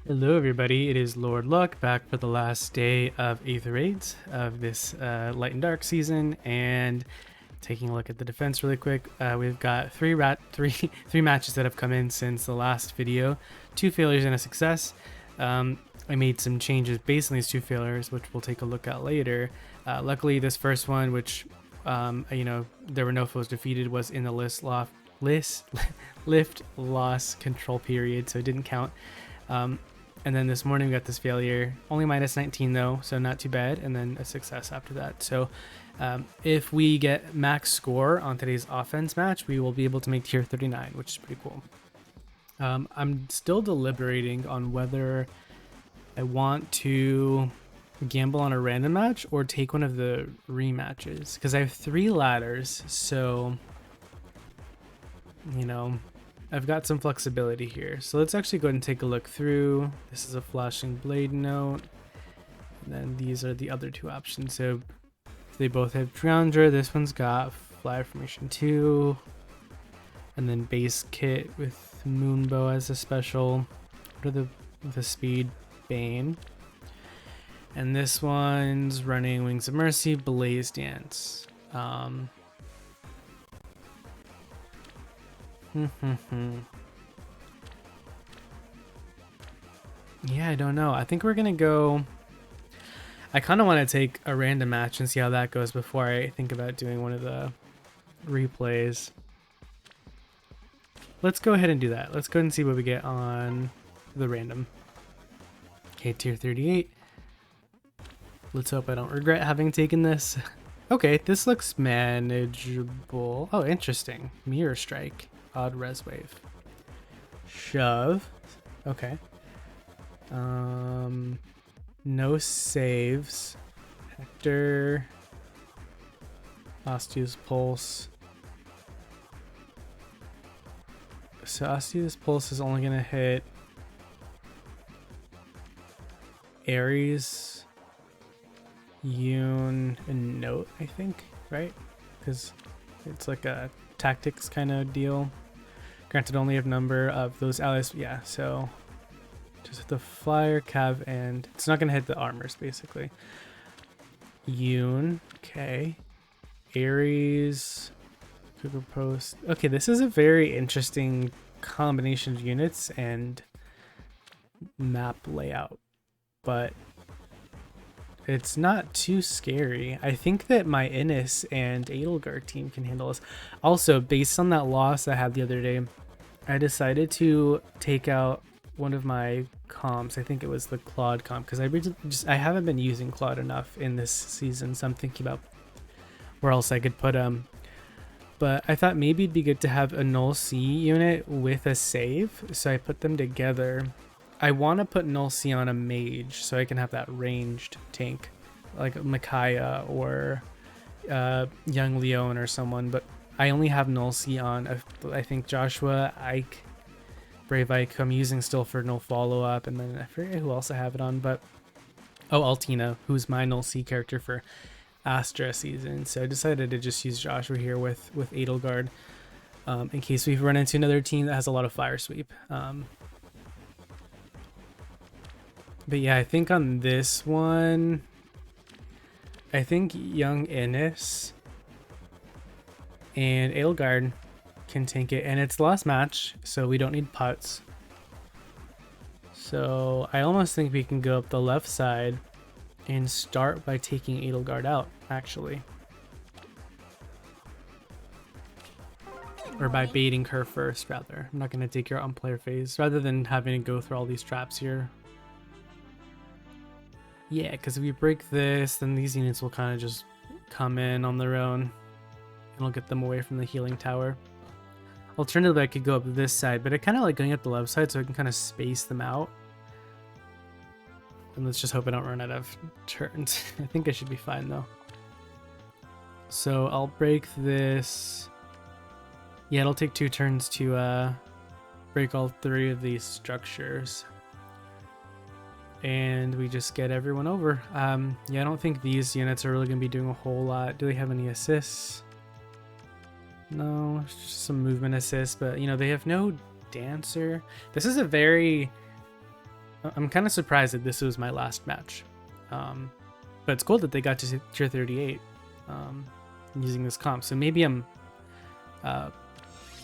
Hello everybody, it is Lord Luck back for the last day of Aether Raids of this Light and Dark season, and taking a look at the defense really quick. We've got three matches that have come in since the last video, 2 failures and a success. I made some changes based on these 2 failures, which we'll take a look at later. Luckily, this first one, which there were no foes defeated, was in the lift loss control period, so it didn't count. And then this morning we got this failure, only minus 19 though, so not too bad, and then a success after that. So if we get max score on today's offense match, we will be able to make tier 39, which is pretty cool. I'm still deliberating on whether I want to gamble on a random match or take one of the rematches, because I have 3 ladders, so I've got some flexibility here. So let's actually go ahead and take a look through. This is a flashing blade note. And then these are the other 2 options. So they both have Triandra. This one's got Fly Formation 2. And then base kit with Moonbow as a special. What are the speed? Bane. And this one's running Wings of Mercy, Blaze Dance. Yeah, I don't know. I think we're gonna go. I kind of want to take a random match and see how that goes before I think about doing one of the replays. Let's go ahead and do that. Let's go ahead and see what we get on the random. Okay, tier 38. Let's hope I don't regret having taken this. Okay, this looks manageable. Oh, interesting. Mirror Strike. Odd res wave. Shove. Okay. No saves. Hector. Osteus Pulse. So Osteus Pulse is only gonna hit Ares, Yoon, and Note, I think, right? Because it's like a tactics kind of deal. Granted only a number of those allies. Yeah, so just the flyer, cav, and it's not gonna hit the armors basically. Yoon, okay. Ares, Cougar Post. Okay, this is a very interesting combination of units and map layout, but it's not too scary. I think that my Innis and Edelgard team can handle this. Also, based on that loss I had the other day, I decided to take out one of my comps. I think it was the Claude comp, because I haven't been using Claude enough in this season, so I'm thinking about where else I could put him. But I thought maybe it'd be good to have a Null C unit with a save, so I put them together. I want to put Null C on a mage so I can have that ranged tank like Micaiah or Young Leon or someone, but I only have Null C on I think Joshua, Ike, Brave Ike, who I'm using still for no follow-up, and then I forget who else I have it on, but Altina, who's my Null C character for Astra season. So I decided to just use Joshua here with Edelgard in case we run into another team that has a lot of fire sweep. But yeah, I think on this one, I think Young Innis and Edelgard can tank it. And it's the last match, so we don't need putts. So I almost think we can go up the left side and start by taking Edelgard out, actually. Or by baiting her first, rather. I'm not going to take her out on player phase, rather than having to go through all these traps here. Yeah, because if we break this, then these units will kind of just come in on their own, and we'll get them away from the healing tower. Alternatively, I could go up this side, but I kind of like going up the left side so I can kind of space them out. And let's just hope I don't run out of turns. I think I should be fine though. So I'll break this. Yeah, it'll take 2 turns to break all 3 of these structures. And we just get everyone over. Yeah, I don't think these units are really going to be doing a whole lot. Do they have any assists? No, it's just some movement assists, but they have no dancer. This is a very I'm kind of surprised that this was my last match. But it's cool that they got to tier 38 using this comp. So maybe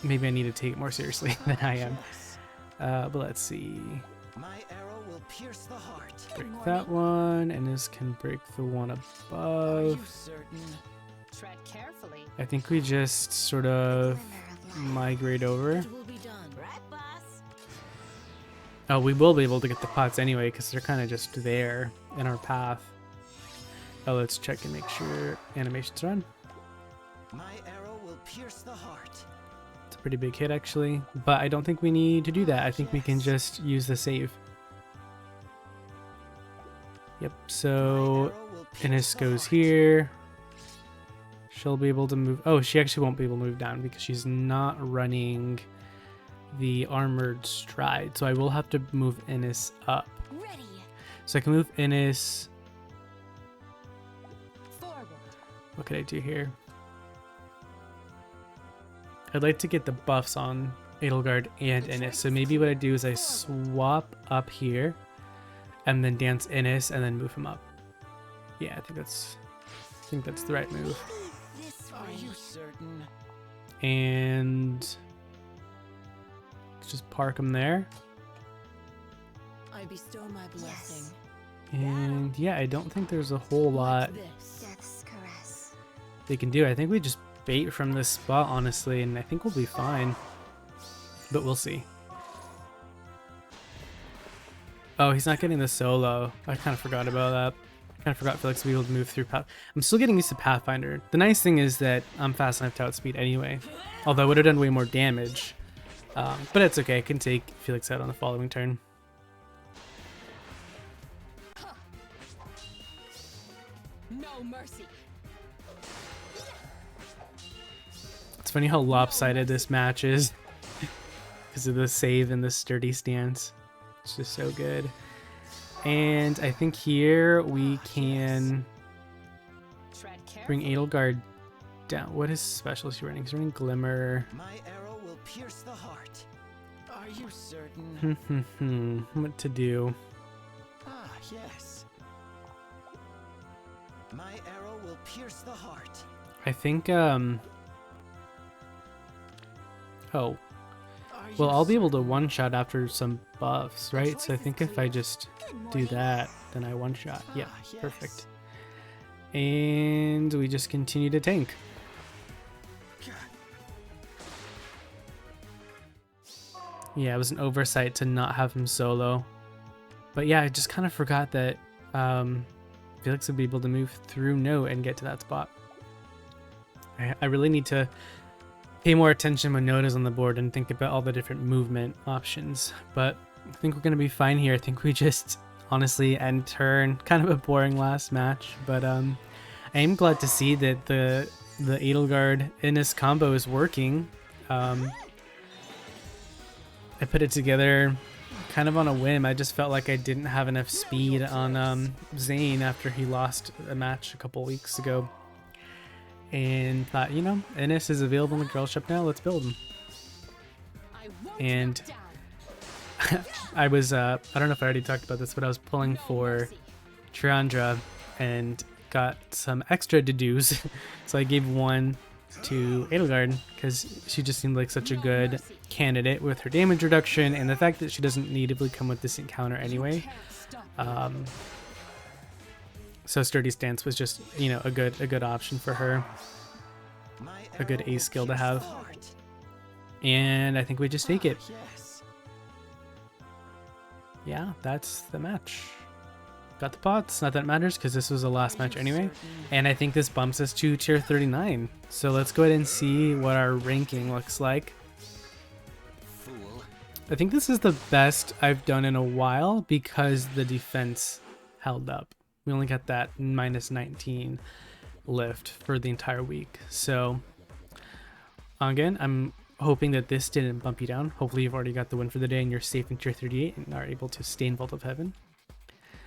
maybe I need to take it more seriously than I am. But let's see. My arrow will pierce the heart. Break that one, and this can break the one Are above. you certain? Tread carefully. I think we just sort of migrate over. It will be done. Right, boss? Oh, we will be able to get the pots anyway because they're kind of just there in our path. Oh, let's check and make sure animations run. My arrow will pierce the heart. It's a pretty big hit actually, but I don't think we need to do that. I think we can just use the save. Yep, so Innis goes here. She'll be able to move. Oh, she actually won't be able to move down because she's not running the armored stride. So I will have to move Innis up. Ready. So I can move Innis. Forward. What could I do here? I'd like to get the buffs on Edelgard and Innis. So maybe what I do is I swap up here and then dance Innis and then move him up. Yeah, I think that's the right move. This Are way. you certain? And let's just park him there. I bestow my blessing. And yeah, I don't think there's a whole lot Like this. Death's caress. they can do. I think we just bait from this spot, honestly, and I think we'll be fine. But we'll see. Oh, he's not getting the solo. I kind of forgot about that. I kind of forgot Felix to be able to move through Path. I'm still getting used to Pathfinder. The nice thing is that I'm fast enough to outspeed anyway. Although I would have done way more damage. But it's okay. I can take Felix out on the following turn. No mercy. It's funny how lopsided this match is. Because of the save and the sturdy stance. It's just so good. And I think here we can Tread bring carefully. Edelgard down. What is special is she running? She's running Glimmer. My arrow will pierce the heart. Are you certain? What to do? Ah, yes. My arrow will pierce the heart. I think, oh. Are Well, you I'll be able to certain? one-shot after some buffs, right? So I think if I just do that, then I one-shot. Yeah, Ah, yes. perfect. And we just continue to tank. Yeah, it was an oversight to not have him solo. But yeah, I just kind of forgot that Felix would be able to move through Note and get to that spot. I really need to pay more attention when Note is on the board and think about all the different movement options. But I think we're going to be fine here. I think we just honestly end turn. Kind of a boring last match. But I am glad to see that the Edelgard Innis combo is working. I put it together kind of on a whim. I just felt like I didn't have enough speed on Zane after he lost a match a couple weeks ago. And thought, you know, Innis is available in the girl shop now, let's build him. I won't And back down. I was, I don't know if I already talked about this, but I was pulling No for mercy. Triandra and got some extra to-dos. So I gave one to Edelgard because she just seemed like such a No good mercy. candidate with her damage reduction and the fact that she doesn't natively come with this encounter You anyway. can't stop me. So sturdy stance was just, you know, a good option for her. My A good arrow will ace skill to pierce have. the heart. And I think we just take it. Ah, yes. Yeah, that's the match. Got the pots, not that it matters because this was the last Are match you anyway. certain? And I think this bumps us to tier 39. So let's go ahead and see what our ranking looks like. Fool. I think this is the best I've done in a while because the defense held up. We only got that minus 19 lift for the entire week. So again, I'm hoping that this didn't bump you down. Hopefully you've already got the win for the day and you're safe in tier 38 and are able to stay in Vault of Heaven.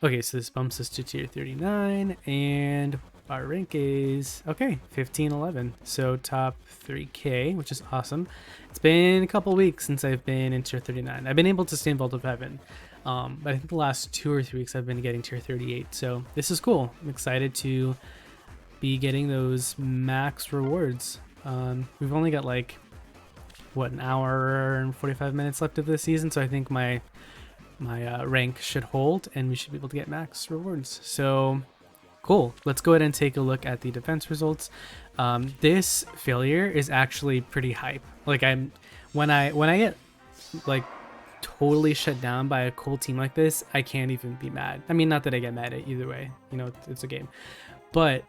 Okay, so this bumps us to tier 39 and our rank is okay, 1511. So top 3K, which is awesome. It's been a couple weeks since I've been in tier 39. I've been able to stay in Vault of Heaven, but I think the last 2 or 3 weeks I've been getting tier 38. So this is cool. I'm excited to be getting those max rewards. We've only got like what, an hour and 45 minutes left of this season, so I think my rank should hold and we should be able to get max rewards. So cool. Let's go ahead and take a look at the defense results. This failure is actually pretty hype. Like when I get like totally shut down by a cool team like this, I can't even be mad. I mean, not that I get mad at either way, you know, it's a game. But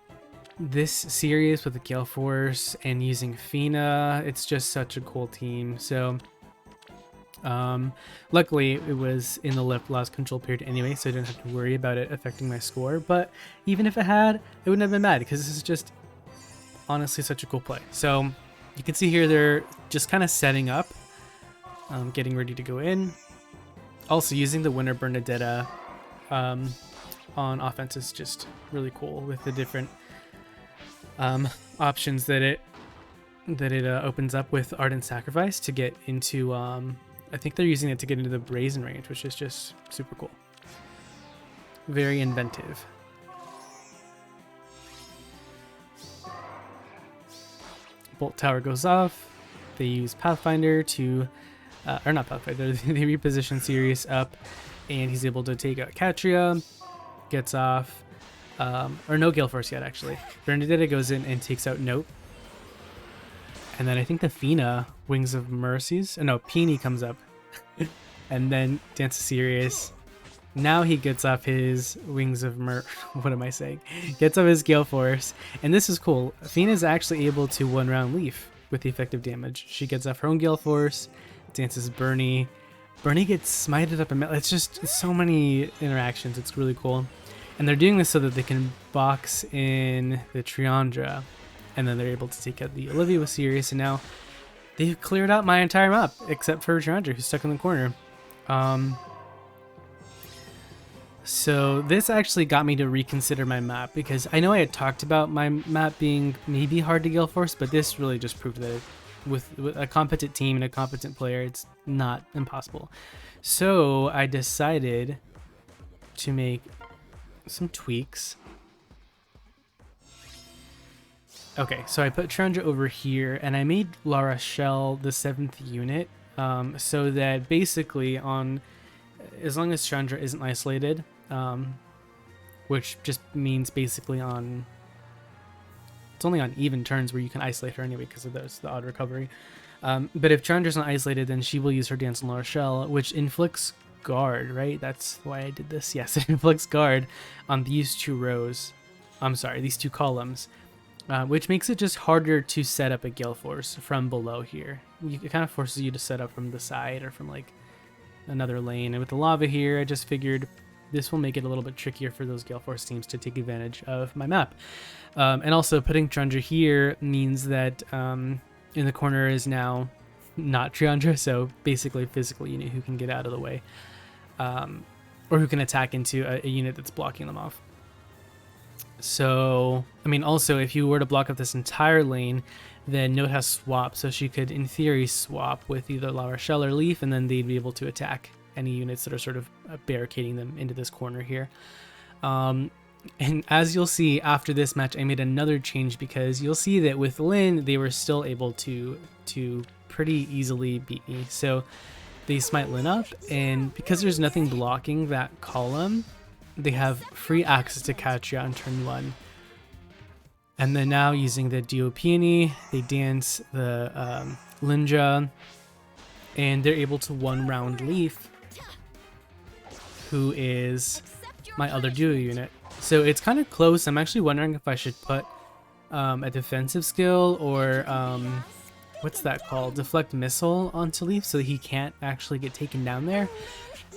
this series with the Gale Force and using Fina, it's just such a cool team. So luckily it was in the last control period anyway, so I didn't have to worry about it affecting my score. But even if it had, it wouldn't have been bad because this is just honestly such a cool play. So you can see here they're just kind of setting up, getting ready to go in. Also using the Winter Bernadetta on offense is just really cool with the different options that it opens up with Ardent Sacrifice to get into. I think they're using it to get into the Brazen range, which is just super cool. Very inventive. Bolt Tower goes off. They use Pathfinder to, or not Pathfinder, they reposition Sirius up, and he's able to take out Catria, gets off. Or no Gale Force yet, actually. Bernadetta goes in and takes out Note. And then I think the Fina, Wings of Mercies. Oh, no, Peony comes up. And then Dance of Sirius. Now he gets off his Wings of what am I saying? Gets off his Gale Force. And this is cool. Fina is actually able to one-round Leaf with the effective damage. She gets off her own Gale Force. Dances Bernie. Bernie gets smited up. It's just so many interactions. It's really cool. And they're doing this so that they can box in the Triandra, and then they're able to take out the Olivia with Sirius, and now they've cleared out my entire map, except for Triandra, who's stuck in the corner. So this actually got me to reconsider my map, because I know I had talked about my map being maybe hard to Gale Force, but this really just proved that with a competent team and a competent player, it's not impossible. So I decided to make some tweaks. Okay, so I put Triandra over here, and I made La Rochelle the 7th unit, so that basically as long as Triandra isn't isolated, which just means basically it's only on even turns where you can isolate her anyway because of the odd recovery. But if Triandra's not isolated, then she will use her Dance on La Rochelle, which inflicts guard, right? That's why I did this. Yes, it inflicts guard on these 2 rows. I'm sorry, these 2 columns, which makes it just harder to set up a Gale Force from below here. It kind of forces you to set up from the side or from like another lane. And with the lava here, I just figured this will make it a little bit trickier for those Gale Force teams to take advantage of my map. And also putting Triandra here means that in the corner is now not Triandra, so basically a physical unit who can get out of the way, or who can attack into a unit that's blocking them off. So, I mean, also if you were to block up this entire lane, then Note has swap, so she could in theory swap with either La Rochelle or Leaf, and then they'd be able to attack any units that are sort of barricading them into this corner here. And as you'll see after this match, I made another change, because you'll see that with Lyn, they were still able to pretty easily beat me. So they smite Lyn up, and because there's nothing blocking that column, they have free access to Catria on turn 1. And then now using the Dio Peony, they dance the Lindra, and they're able to one-round Leaf, who is my other duo unit. So it's kind of close. I'm actually wondering if I should put a defensive skill or what's that called? Deflect Missile onto Leaf so he can't actually get taken down there.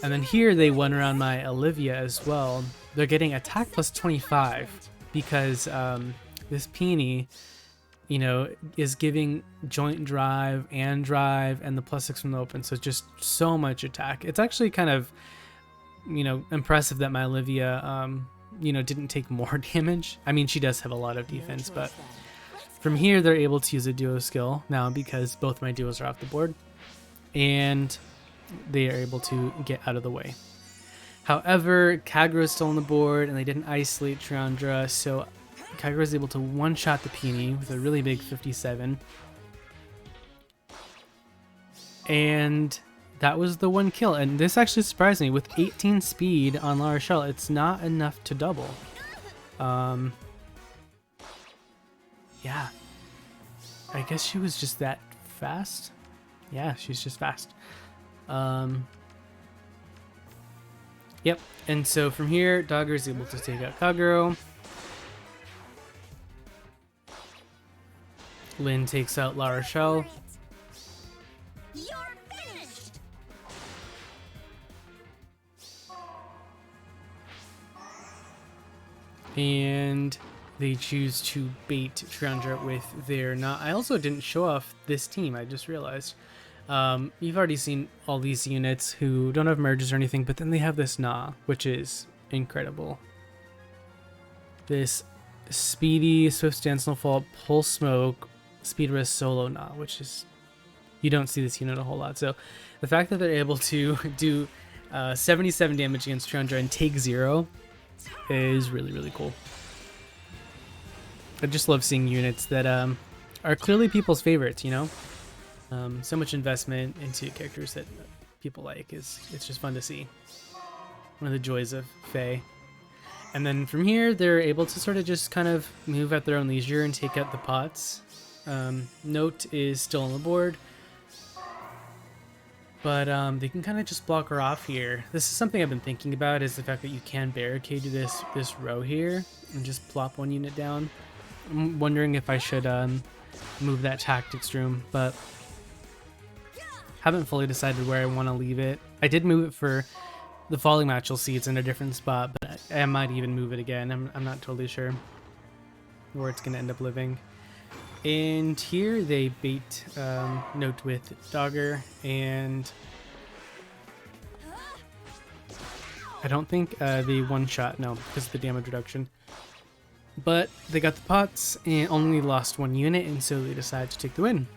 And then here they went around my Olivia as well. They're getting attack plus 25 because this Peony, you know, is giving joint drive and the +6 from the open. So just so much attack. It's actually kind of, you know, impressive that my Olivia didn't take more damage. I mean, she does have a lot of defense, but from here they're able to use a duo skill now because both my duos are off the board, and they are able to get out of the way. However, Kagura is still on the board, and they didn't isolate Triandra, so Kagura is able to one-shot the Peony with a really big 57. And that was the one kill. And this actually surprised me. With 18 speed on La Rochelle, it's not enough to double. Yeah. I guess she was just that fast. Yeah, she's just fast. Yep, and so from here, Dogger is able to take out Kagero. Lyn takes out La Rochelle. You're finished. And they choose to bait Triandra with their not. I also didn't show off this team, I just realized. You've already seen all these units who don't have merges or anything, but then they have this Na, which is incredible. This speedy, swift stand, snowfall, pulse smoke, speed rest solo Na, which is, you don't see this unit a whole lot. So the fact that they're able to do 77 damage against Triandra and take 0 is really, really cool. I just love seeing units that are clearly people's favorites, so much investment into characters that people like it's just fun to see. One of the joys of Fae. And then from here, they're able to sort of just kind of move at their own leisure and take out the pots. Note is still on the board, but they can kind of just block her off here. This is something I've been thinking about, is the fact that you can barricade this row here and just plop one unit down. I'm wondering if I should move that tactics room, but haven't fully decided where I want to leave it. I did move it for the falling match. You'll see it's in a different spot, but I might even move it again. I'm not totally sure where it's going to end up living. And here they bait Note with Dogger, and I don't think they one-shot, no, because of the damage reduction. But they got the pots and only lost one unit, and so they decided to take the win.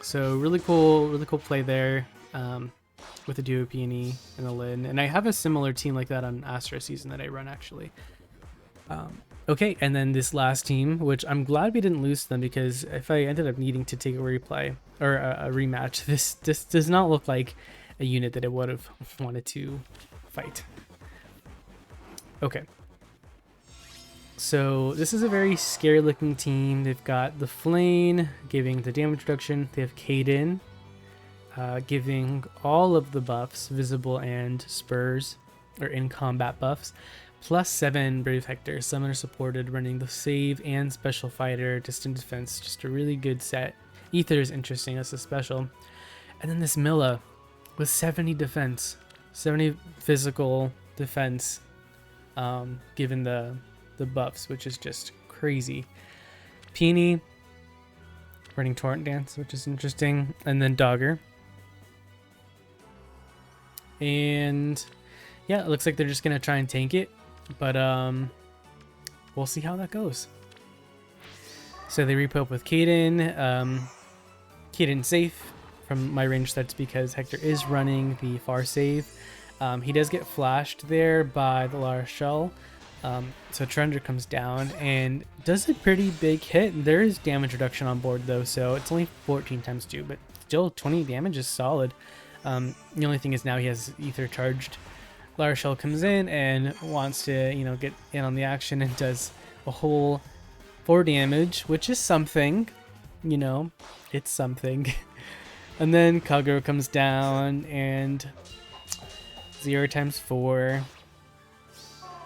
So really cool play there with the duo Peony and the Lyn. And I have a similar team like that on Astra season that I run, actually. Okay, and then this last team, which I'm glad we didn't lose them, because if I ended up needing to take a replay or a rematch, this does not look like a unit that I would have wanted to fight. Okay. So this is a very scary looking team. They've got the Flame giving the damage reduction. They have Kaden giving all of the buffs, visible and spurs, or in combat buffs. +7 Brave Hector. Summoner supported, running the save and special fighter, distant defense. Just a really good set. Ether is interesting as a special. And then this Milla with 70 defense, 70 physical defense, given the buffs, which is just crazy. Peony running Torrent Dance, which is interesting, and then Dogger. And yeah, it looks like they're just gonna try and tank it, but we'll see how that goes. So they repo up with Kaden. Kaden safe from my range sets because Hector is running the far save. He does get flashed there by the La Rochelle. So Triandra comes down and does a pretty big hit. There is damage reduction on board though, so it's only 14 times 2, but still 20 damage is solid. The only thing is now he has Ether charged. La Rochelle comes in and wants to, get in on the action and does a whole 4 damage, which is something, it's something. And then Kagero comes down and 0 times 4.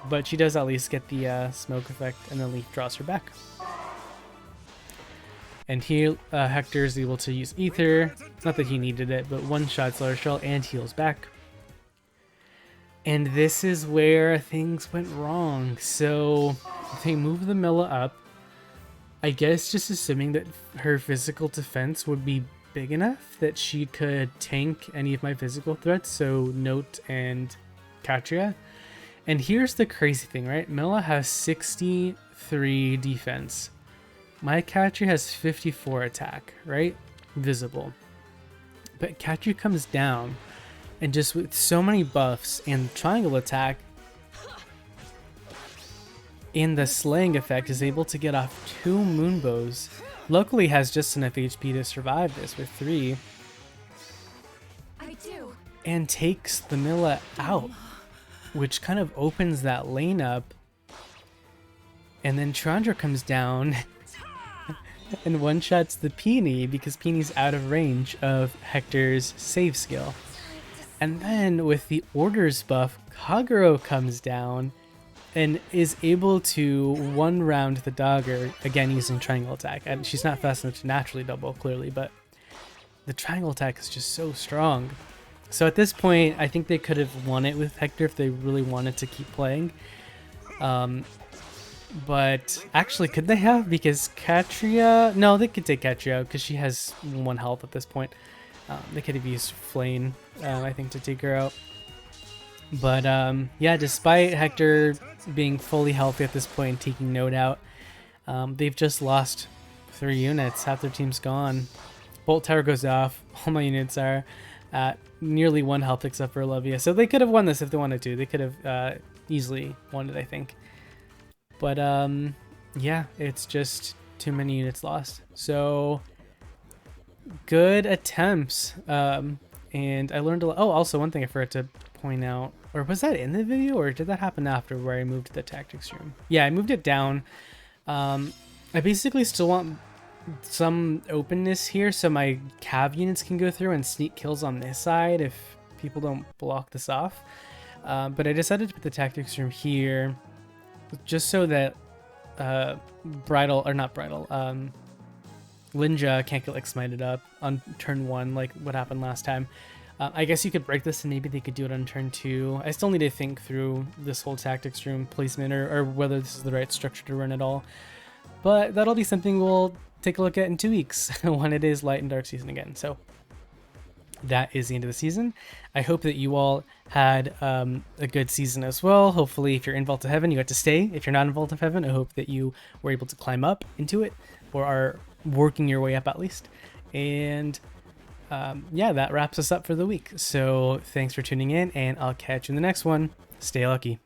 But she does at least get the smoke effect, and then Leaf draws her back. And here, Hector is able to use Ether. It's not that he needed it, but one-shots La Rochelle and heals back. And this is where things went wrong. So they move the Milla up. I guess just assuming that her physical defense would be big enough that she could tank any of my physical threats, so Note and Katria. And here's the crazy thing, right? Mila has 63 defense. My Catry has 54 attack, right? Visible. But Catry comes down, and just with so many buffs and triangle attack, and the slaying effect is able to get off 2 moonbows. Luckily has just enough HP to survive this with 3. I do. And takes the Mila out, which kind of opens that lane up. And then Chandra comes down and one-shots the Peony because Peony's out of range of Hector's save skill. And then with the orders buff, Kagero comes down and is able to one-round the Dogger, again using triangle attack. And she's not fast enough to naturally double, clearly, but the triangle attack is just so strong. So at this point, I think they could have won it with Hector if they really wanted to keep playing. But actually, could they have? Because Catria... No, they could take Catria out because she has 1 health at this point. They could have used Flame, I think, to take her out. But yeah, despite Hector being fully healthy at this point and taking Note out, they've just lost 3 units. Half their team's gone. Bolt Tower goes off. All my units are at nearly 1 health except for Olivia. So they could have won this if they wanted to. They could have easily won it, I think. But yeah, it's just too many units lost. So good attempts. And I learned a lot. Oh, also one thing I forgot to point out, or was that in the video or did that happen after where I moved the tactics room? Yeah, I moved it down. I basically still want some openness here so my cav units can go through and sneak kills on this side if people don't block this off. But I decided to put the tactics room here just so that Linja can't get like smited up on turn 1 like what happened last time. I guess you could break this and maybe they could do it on turn 2. I still need to think through this whole tactics room placement or whether this is the right structure to run at all. But that'll be something we'll take a look at in 2 weeks when it is light and dark season again. So that is the end of the season. I hope that you all had a good season as well. Hopefully if you're in Vault of Heaven, you got to stay. If you're not in Vault of Heaven, I hope that you were able to climb up into it or are working your way up at least. And yeah, that wraps us up for the week. So thanks for tuning in and I'll catch you in the next one. Stay lucky.